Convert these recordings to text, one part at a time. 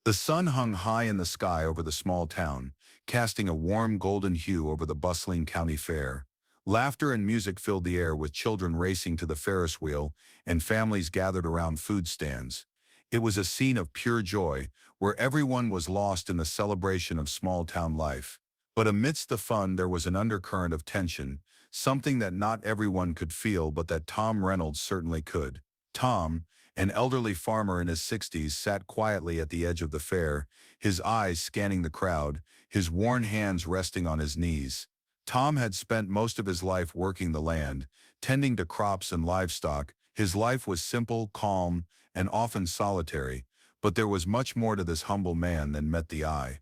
The sun hung high in the sky over the small town, casting a warm golden hue over the bustling county fair. Laughter and music filled the air with children racing to the Ferris wheel and families gathered around food stands. It was a scene of pure joy, where everyone was lost in the celebration of small-town life. But amidst the fun there was an undercurrent of tension, something that not everyone could feel but that Tom Reynolds certainly could. Tom, an elderly farmer in his 60s, sat quietly at the edge of the fair, his eyes scanning the crowd, his worn hands resting on his knees. Tom had spent most of his life working the land, tending to crops and livestock. His life was simple, calm, and often solitary, but there was much more to this humble man than met the eye.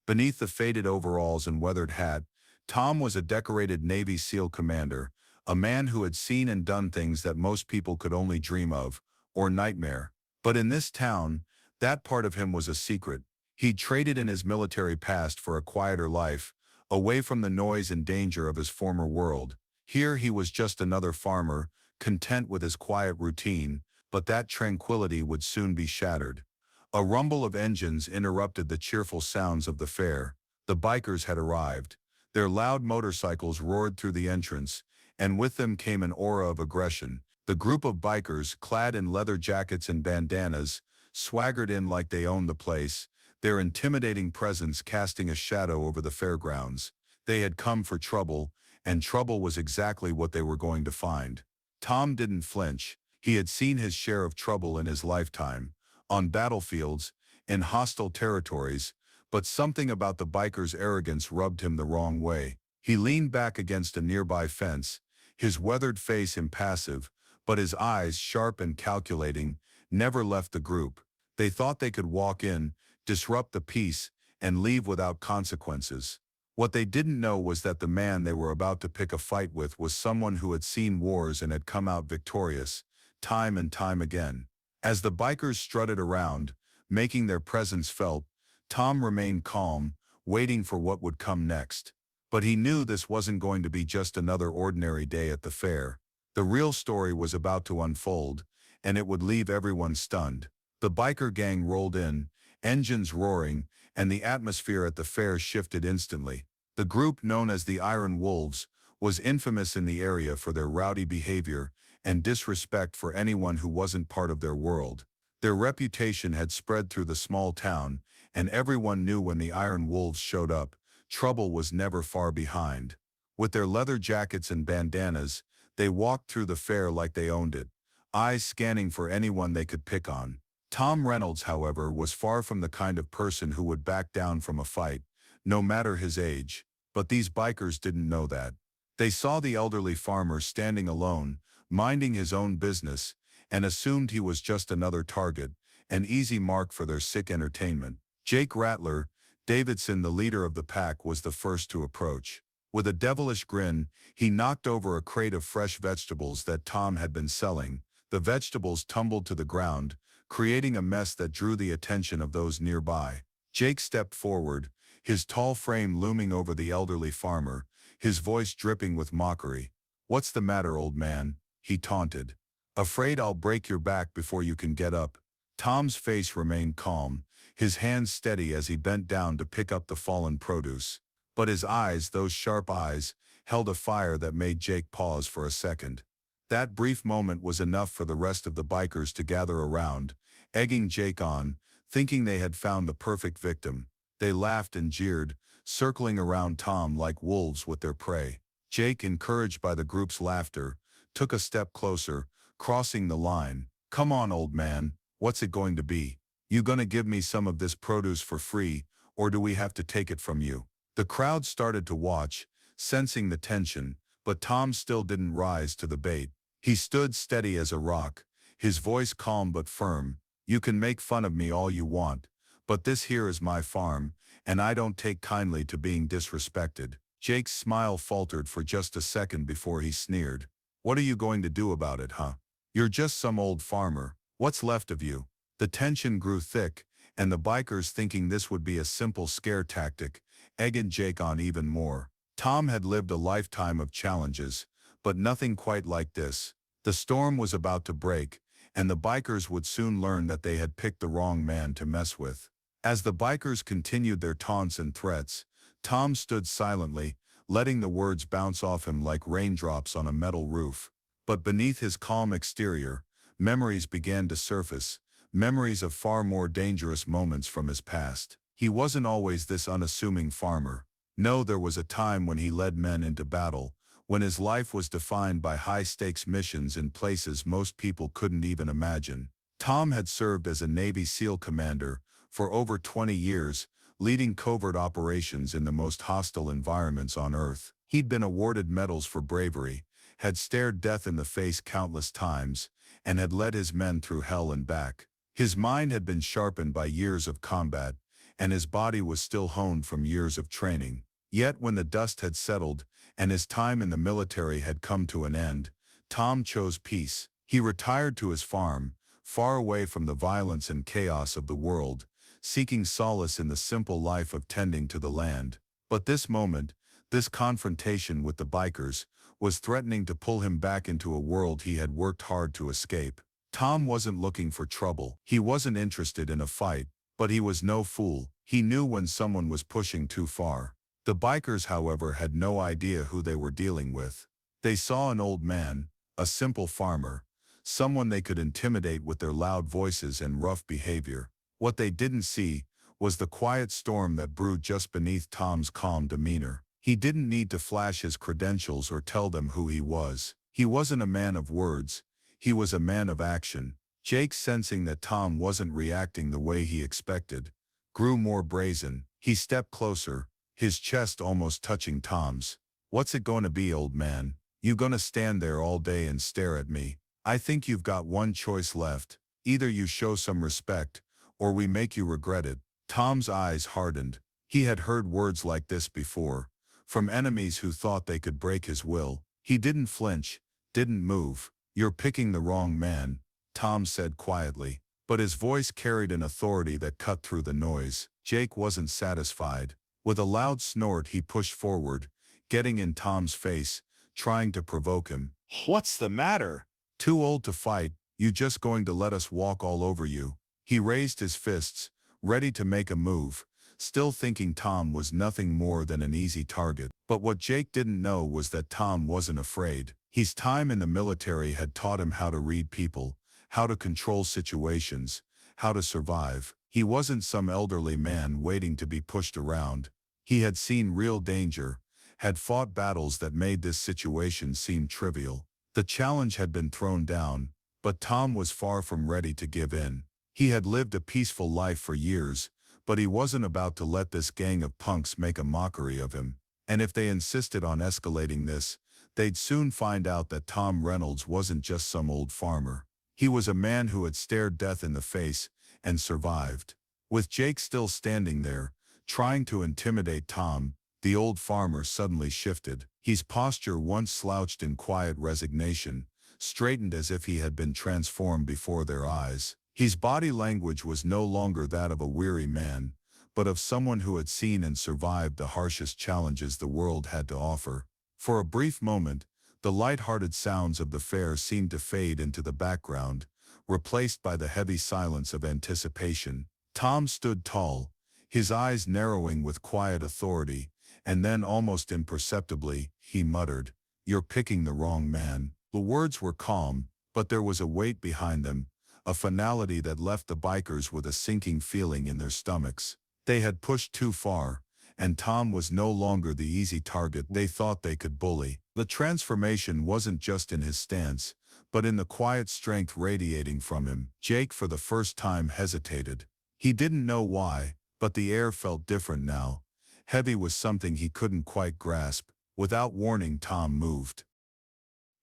Beneath the faded overalls and weathered hat, Tom was a decorated Navy SEAL commander, a man who had seen and done things that most people could only dream of, or nightmare. But in this town, that part of him was a secret. He'd traded in his military past for a quieter life, away from the noise and danger of his former world. Here he was just another farmer, content with his quiet routine, but that tranquility would soon be shattered. A rumble of engines interrupted the cheerful sounds of the fair. The bikers had arrived. Their loud motorcycles roared through the entrance, and with them came an aura of aggression. The group of bikers, clad in leather jackets and bandanas, swaggered in like they owned the place, their intimidating presence casting a shadow over the fairgrounds. They had come for trouble, and trouble was exactly what they were going to find. Tom didn't flinch. He had seen his share of trouble in his lifetime, on battlefields, in hostile territories, but something about the biker's arrogance rubbed him the wrong way. He leaned back against a nearby fence, his weathered face impassive, but his eyes, sharp and calculating, never left the group. They thought they could walk in, disrupt the peace, and leave without consequences. What they didn't know was that the man they were about to pick a fight with was someone who had seen wars and had come out victorious, time and time again. As the bikers strutted around, making their presence felt, Tom remained calm, waiting for what would come next. But he knew this wasn't going to be just another ordinary day at the fair. The real story was about to unfold, and it would leave everyone stunned. The biker gang rolled in, engines roaring, and the atmosphere at the fair shifted instantly. The group, known as the Iron Wolves, was infamous in the area for their rowdy behavior and disrespect for anyone who wasn't part of their world. Their reputation had spread through the small town, and everyone knew when the Iron Wolves showed up, trouble was never far behind. With their leather jackets and bandanas, they walked through the fair like they owned it, eyes scanning for anyone they could pick on. Tom Reynolds, however, was far from the kind of person who would back down from a fight, no matter his age. But these bikers didn't know that. They saw the elderly farmer standing alone, minding his own business, and assumed he was just another target, an easy mark for their sick entertainment. Jake Rattler, Davidson, the leader of the pack, was the first to approach. With a devilish grin, he knocked over a crate of fresh vegetables that Tom had been selling. The vegetables tumbled to the ground, creating a mess that drew the attention of those nearby. Jake stepped forward, his tall frame looming over the elderly farmer, his voice dripping with mockery. "What's the matter, old man?" he taunted. "Afraid I'll break your back before you can get up?" Tom's face remained calm, his hands steady as he bent down to pick up the fallen produce. But his eyes, those sharp eyes, held a fire that made Jake pause for a second. That brief moment was enough for the rest of the bikers to gather around, egging Jake on, thinking they had found the perfect victim. They laughed and jeered, circling around Tom like wolves with their prey. Jake, encouraged by the group's laughter, took a step closer, crossing the line. "Come on, old man, what's it going to be? You gonna give me some of this produce for free, or do we have to take it from you?" The crowd started to watch, sensing the tension, but Tom still didn't rise to the bait. He stood steady as a rock, his voice calm but firm. "You can make fun of me all you want, but this here is my farm, and I don't take kindly to being disrespected." Jake's smile faltered for just a second before he sneered. "What are you going to do about it, huh? You're just some old farmer. What's left of you?" The tension grew thick, and the bikers, thinking this would be a simple scare tactic, egged Jake on even more. Tom had lived a lifetime of challenges, but nothing quite like this. The storm was about to break, and the bikers would soon learn that they had picked the wrong man to mess with. As the bikers continued their taunts and threats, Tom stood silently, letting the words bounce off him like raindrops on a metal roof. But beneath his calm exterior, memories began to surface, memories of far more dangerous moments from his past. He wasn't always this unassuming farmer. No, there was a time when he led men into battle, when his life was defined by high-stakes missions in places most people couldn't even imagine. Tom had served as a Navy SEAL commander for over 20 years, leading covert operations in the most hostile environments on Earth. He'd been awarded medals for bravery, had stared death in the face countless times, and had led his men through hell and back. His mind had been sharpened by years of combat, and his body was still honed from years of training. Yet when the dust had settled, and his time in the military had come to an end, Tom chose peace. He retired to his farm, far away from the violence and chaos of the world, seeking solace in the simple life of tending to the land. But this moment, this confrontation with the bikers, was threatening to pull him back into a world he had worked hard to escape. Tom wasn't looking for trouble. He wasn't interested in a fight, but he was no fool. He knew when someone was pushing too far. The bikers, however, had no idea who they were dealing with. They saw an old man, a simple farmer, someone they could intimidate with their loud voices and rough behavior. What they didn't see was the quiet storm that brewed just beneath Tom's calm demeanor. He didn't need to flash his credentials or tell them who he was. He wasn't a man of words. He was a man of action. Jake, sensing that Tom wasn't reacting the way he expected, grew more brazen. He stepped closer, his chest almost touching Tom's. "What's it going to be, old man? You gonna stand there all day and stare at me? I think you've got one choice left. Either you show some respect, or we make you regret it." Tom's eyes hardened. He had heard words like this before, from enemies who thought they could break his will. He didn't flinch, didn't move. "You're picking the wrong man," Tom said quietly, but his voice carried an authority that cut through the noise. Jake wasn't satisfied. With a loud snort, he pushed forward, getting in Tom's face, trying to provoke him. "What's the matter? Too old to fight? You just going to let us walk all over you?" He raised his fists, ready to make a move, still thinking Tom was nothing more than an easy target. But what Jake didn't know was that Tom wasn't afraid. His time in the military had taught him how to read people, how to control situations, how to survive. He wasn't some elderly man waiting to be pushed around. He had seen real danger, had fought battles that made this situation seem trivial. The challenge had been thrown down, but Tom was far from ready to give in. He had lived a peaceful life for years, but he wasn't about to let this gang of punks make a mockery of him. And if they insisted on escalating this, they'd soon find out that Tom Reynolds wasn't just some old farmer. He was a man who had stared death in the face and survived. With Jake still standing there, trying to intimidate Tom, the old farmer suddenly shifted. His posture, once slouched in quiet resignation, straightened as if he had been transformed before their eyes. His body language was no longer that of a weary man, but of someone who had seen and survived the harshest challenges the world had to offer. For a brief moment, the light-hearted sounds of the fair seemed to fade into the background, replaced by the heavy silence of anticipation. Tom stood tall, his eyes narrowing with quiet authority, and then almost imperceptibly, he muttered, "You're picking the wrong man." The words were calm, but there was a weight behind them, a finality that left the bikers with a sinking feeling in their stomachs. They had pushed too far, and Tom was no longer the easy target they thought they could bully. The transformation wasn't just in his stance, but in the quiet strength radiating from him. Jake, for the first time, hesitated. He didn't know why, but the air felt different now, heavy with something he couldn't quite grasp. Without warning, Tom moved.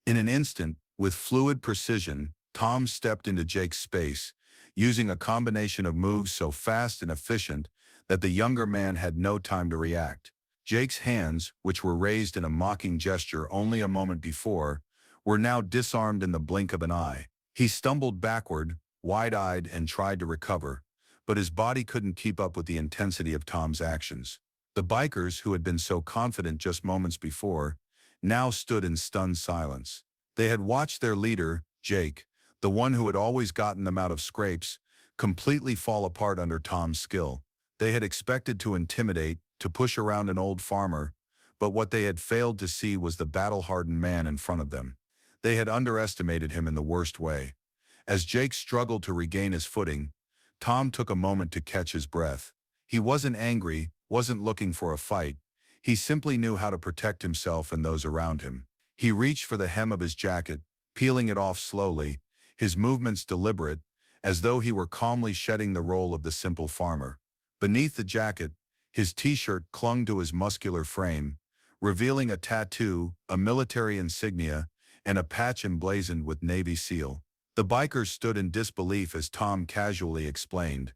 In an instant, with fluid precision, Tom stepped into Jake's space, using a combination of moves so fast and efficient that the younger man had no time to react. Jake's hands, which were raised in a mocking gesture only a moment before, were now disarmed in the blink of an eye. He stumbled backward, wide-eyed, and tried to recover, but his body couldn't keep up with the intensity of Tom's actions. The bikers, who had been so confident just moments before, now stood in stunned silence. They had watched their leader, Jake, the one who had always gotten them out of scrapes, completely fall apart under Tom's skill. They had expected to intimidate, to push around an old farmer, but what they had failed to see was the battle-hardened man in front of them. They had underestimated him in the worst way. As Jake struggled to regain his footing, Tom took a moment to catch his breath. He wasn't angry, wasn't looking for a fight. He simply knew how to protect himself and those around him. He reached for the hem of his jacket, peeling it off slowly, his movements deliberate, as though he were calmly shedding the role of the simple farmer. Beneath the jacket, his t-shirt clung to his muscular frame, revealing a tattoo, a military insignia, and a patch emblazoned with Navy SEAL. The bikers stood in disbelief as Tom casually explained,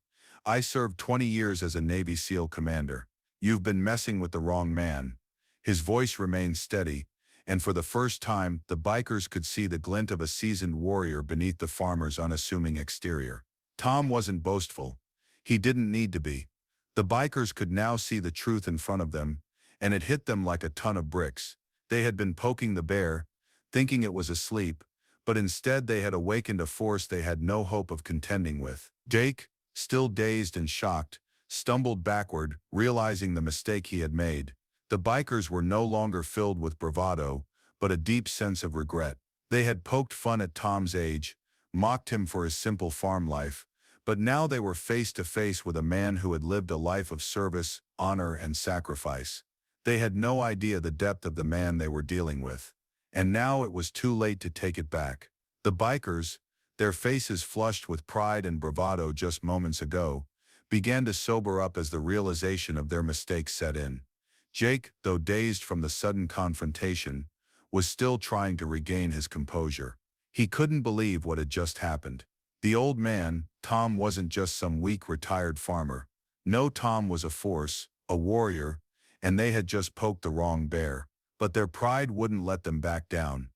"I served 20 years as a Navy SEAL commander. You've been messing with the wrong man." His voice remained steady, and for the first time, the bikers could see the glint of a seasoned warrior beneath the farmer's unassuming exterior. Tom wasn't boastful. He didn't need to be. The bikers could now see the truth in front of them, and it hit them like a ton of bricks. They had been poking the bear, thinking it was asleep, but instead they had awakened a force they had no hope of contending with. Jake, still dazed and shocked, stumbled backward, realizing the mistake he had made. The bikers were no longer filled with bravado, but a deep sense of regret. They had poked fun at Tom's age, mocked him for his simple farm life, but now they were face to face with a man who had lived a life of service, honor, and sacrifice. They had no idea the depth of the man they were dealing with. And now it was too late to take it back. The bikers, their faces flushed with pride and bravado just moments ago, began to sober up as the realization of their mistake set in. Jake, though dazed from the sudden confrontation, was still trying to regain his composure. He couldn't believe what had just happened. The old man, Tom, wasn't just some weak retired farmer. No, Tom was a force, a warrior, and they had just poked the wrong bear. But their pride wouldn't let them back down.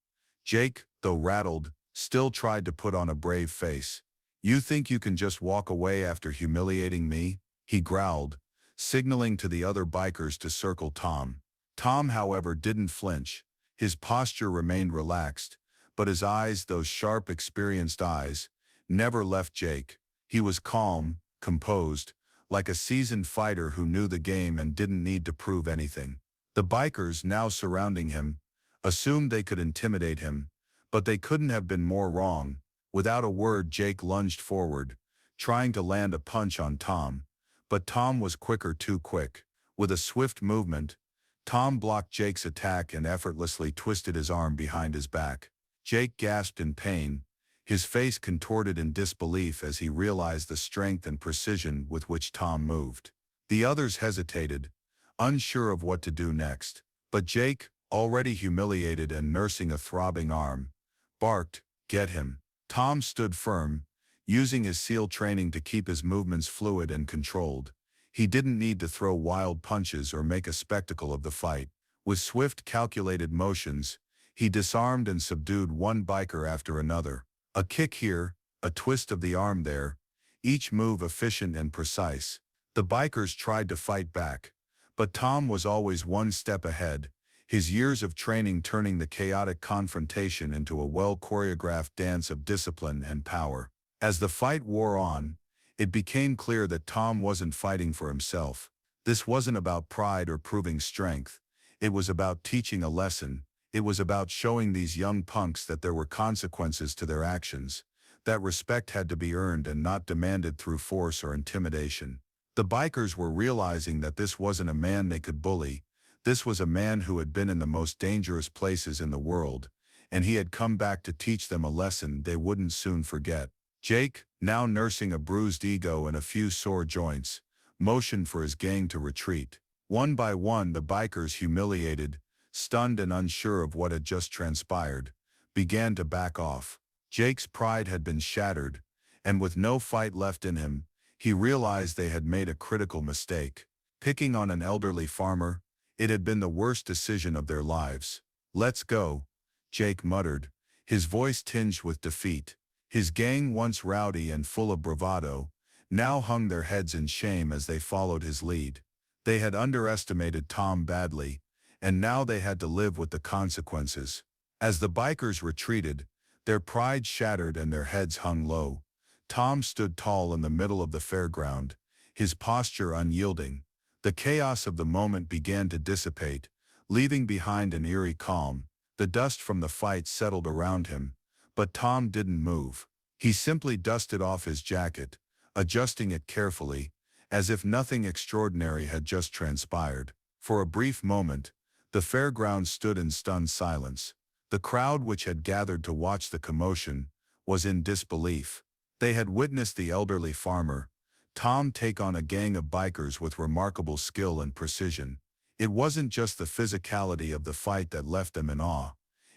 Jake, though rattled, still tried to put on a brave face. "You think you can just walk away after humiliating me?" he growled, signaling to the other bikers to circle Tom. Tom, however, didn't flinch. His posture remained relaxed, but his eyes, those sharp, experienced eyes, never left Jake. He was calm, composed, like a seasoned fighter who knew the game and didn't need to prove anything. The bikers, now surrounding him, assumed they could intimidate him, but they couldn't have been more wrong. Without a word, Jake lunged forward, trying to land a punch on Tom. But Tom was quicker, too quick. With a swift movement, Tom blocked Jake's attack and effortlessly twisted his arm behind his back. Jake gasped in pain, his face contorted in disbelief as he realized the strength and precision with which Tom moved. The others hesitated, unsure of what to do next. But Jake, already humiliated and nursing a throbbing arm, barked, "Get him." Tom stood firm, using his SEAL training to keep his movements fluid and controlled. He didn't need to throw wild punches or make a spectacle of the fight. With swift, calculated motions, he disarmed and subdued one biker after another. A kick here, a twist of the arm there, each move efficient and precise. The bikers tried to fight back, but Tom was always one step ahead, his years of training turning the chaotic confrontation into a well-choreographed dance of discipline and power. As the fight wore on, it became clear that Tom wasn't fighting for himself. This wasn't about pride or proving strength. It was about teaching a lesson. It was about showing these young punks that there were consequences to their actions, that respect had to be earned and not demanded through force or intimidation. The bikers were realizing that this wasn't a man they could bully. This was a man who had been in the most dangerous places in the world, and he had come back to teach them a lesson they wouldn't soon forget. Jake, now nursing a bruised ego and a few sore joints, motioned for his gang to retreat. One by one, the bikers, humiliated, stunned and unsure of what had just transpired, began to back off. Jake's pride had been shattered, and with no fight left in him, he realized they had made a critical mistake. Picking on an elderly farmer, it had been the worst decision of their lives. "Let's go," Jake muttered, his voice tinged with defeat. His gang, once rowdy and full of bravado, now hung their heads in shame as they followed his lead. They had underestimated Tom badly, and now they had to live with the consequences. As the bikers retreated, their pride shattered and their heads hung low. Tom stood tall in the middle of the fairground, his posture unyielding. The chaos of the moment began to dissipate, leaving behind an eerie calm. The dust from the fight settled around him, but Tom didn't move. He simply dusted off his jacket, adjusting it carefully, as if nothing extraordinary had just transpired. For a brief moment, the fairground stood in stunned silence. The crowd which had gathered to watch the commotion was in disbelief. They had witnessed the elderly farmer, Tom, take on a gang of bikers with remarkable skill and precision. It wasn't just the physicality of the fight that left them in awe.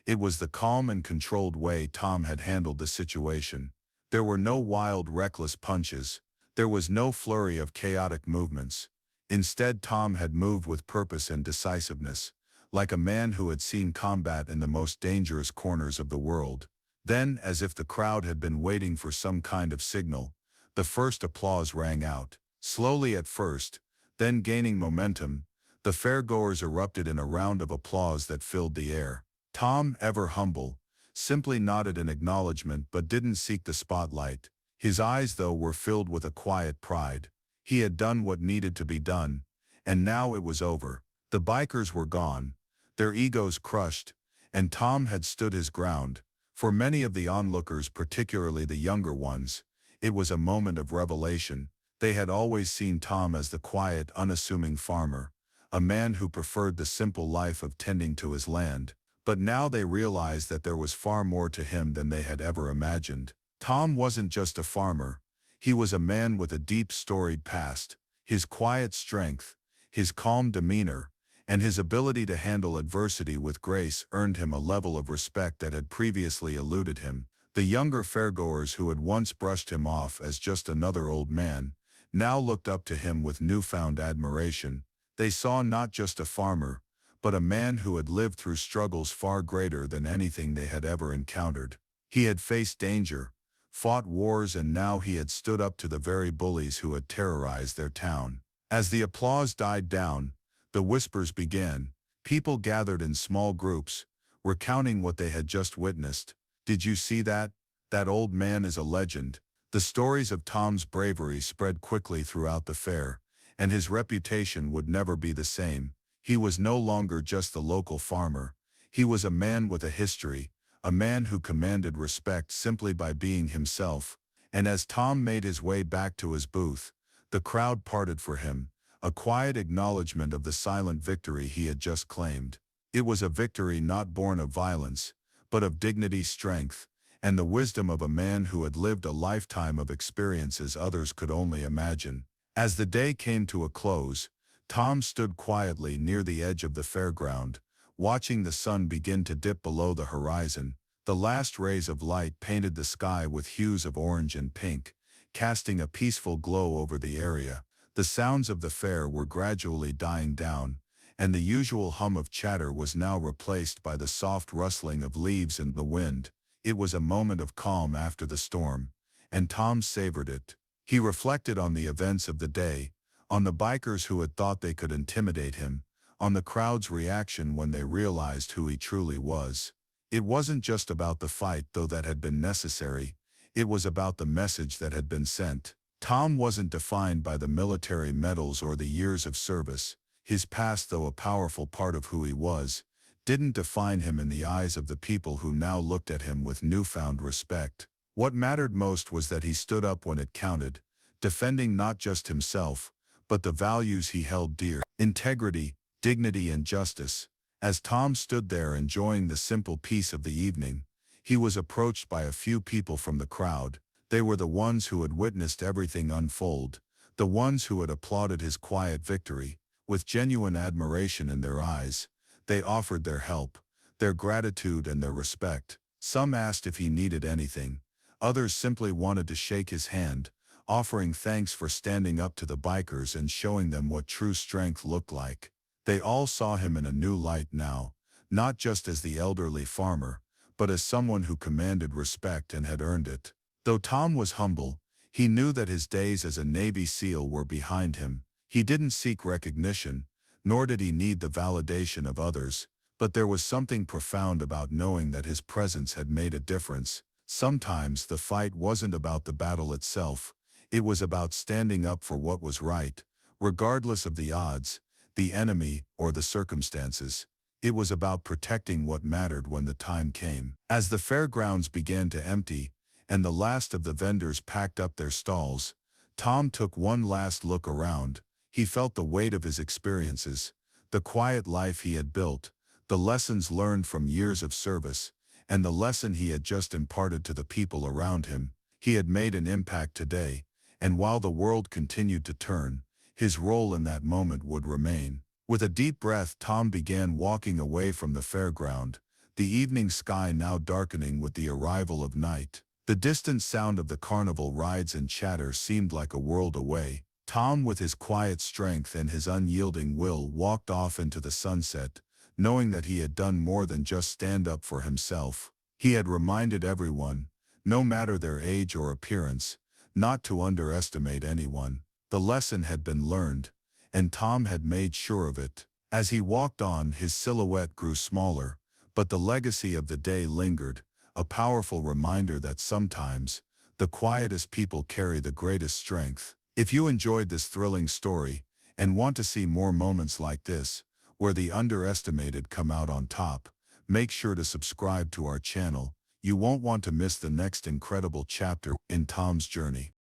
It was the calm and controlled way Tom had handled the situation. There were no wild, reckless punches. There was no flurry of chaotic movements. Instead, Tom had moved with purpose and decisiveness, like a man who had seen combat in the most dangerous corners of the world. Then, as if the crowd had been waiting for some kind of signal, the first applause rang out. Slowly at first, then gaining momentum, the fairgoers erupted in a round of applause that filled the air. Tom, ever humble, simply nodded in acknowledgement but didn't seek the spotlight. His eyes, though, were filled with a quiet pride. He had done what needed to be done, and now it was over. The bikers were gone, their egos crushed, and Tom had stood his ground. For many of the onlookers, particularly the younger ones, it was a moment of revelation. They had always seen Tom as the quiet, unassuming farmer, a man who preferred the simple life of tending to his land. But now they realized that there was far more to him than they had ever imagined. Tom wasn't just a farmer. He was a man with a deep, storied past. His quiet strength, his calm demeanor, and his ability to handle adversity with grace earned him a level of respect that had previously eluded him. The younger fairgoers who had once brushed him off as just another old man, now looked up to him with newfound admiration. They saw not just a farmer, but a man who had lived through struggles far greater than anything they had ever encountered. He had faced danger, fought wars, and now he had stood up to the very bullies who had terrorized their town. As the applause died down, the whispers began. People gathered in small groups, recounting what they had just witnessed. "Did you see that? That old man is a legend." The stories of Tom's bravery spread quickly throughout the fair, and his reputation would never be the same. He was no longer just the local farmer. He was a man with a history, a man who commanded respect simply by being himself. And as Tom made his way back to his booth, the crowd parted for him, a quiet acknowledgement of the silent victory he had just claimed. It was a victory not born of violence, but of dignity, strength, and the wisdom of a man who had lived a lifetime of experiences others could only imagine. As the day came to a close, Tom stood quietly near the edge of the fairground, watching the sun begin to dip below the horizon. The last rays of light painted the sky with hues of orange and pink, casting a peaceful glow over the area. The sounds of the fair were gradually dying down, and the usual hum of chatter was now replaced by the soft rustling of leaves in the wind. It was a moment of calm after the storm, and Tom savored it. He reflected on the events of the day, on the bikers who had thought they could intimidate him, on the crowd's reaction when they realized who he truly was. It wasn't just about the fight, though that had been necessary. It was about the message that had been sent. Tom wasn't defined by the military medals or the years of service. His past, though a powerful part of who he was, didn't define him in the eyes of the people who now looked at him with newfound respect. What mattered most was that he stood up when it counted, defending not just himself, but the values he held dear: integrity, dignity, and justice. As Tom stood there enjoying the simple peace of the evening, he was approached by a few people from the crowd. They were the ones who had witnessed everything unfold, the ones who had applauded his quiet victory. With genuine admiration in their eyes, they offered their help, their gratitude, and their respect. Some asked if he needed anything. Others simply wanted to shake his hand, offering thanks for standing up to the bikers and showing them what true strength looked like. They all saw him in a new light now, not just as the elderly farmer, but as someone who commanded respect and had earned it. Though Tom was humble, he knew that his days as a Navy SEAL were behind him. He didn't seek recognition, nor did he need the validation of others, but there was something profound about knowing that his presence had made a difference. Sometimes the fight wasn't about the battle itself. It was about standing up for what was right, regardless of the odds, the enemy, or the circumstances. It was about protecting what mattered when the time came. As the fairgrounds began to empty, and the last of the vendors packed up their stalls, Tom took one last look around. He felt the weight of his experiences, the quiet life he had built, the lessons learned from years of service, and the lesson he had just imparted to the people around him. He had made an impact today, and while the world continued to turn, his role in that moment would remain. With a deep breath, Tom began walking away from the fairground, the evening sky now darkening with the arrival of night. The distant sound of the carnival rides and chatter seemed like a world away. Tom, with his quiet strength and his unyielding will, walked off into the sunset, knowing that he had done more than just stand up for himself. He had reminded everyone, no matter their age or appearance, not to underestimate anyone. The lesson had been learned, and Tom had made sure of it. As he walked on, his silhouette grew smaller, but the legacy of the day lingered, a powerful reminder that sometimes, the quietest people carry the greatest strength. If you enjoyed this thrilling story, and want to see more moments like this, where the underestimated come out on top, make sure to subscribe to our channel. You won't want to miss the next incredible chapter in Tom's journey.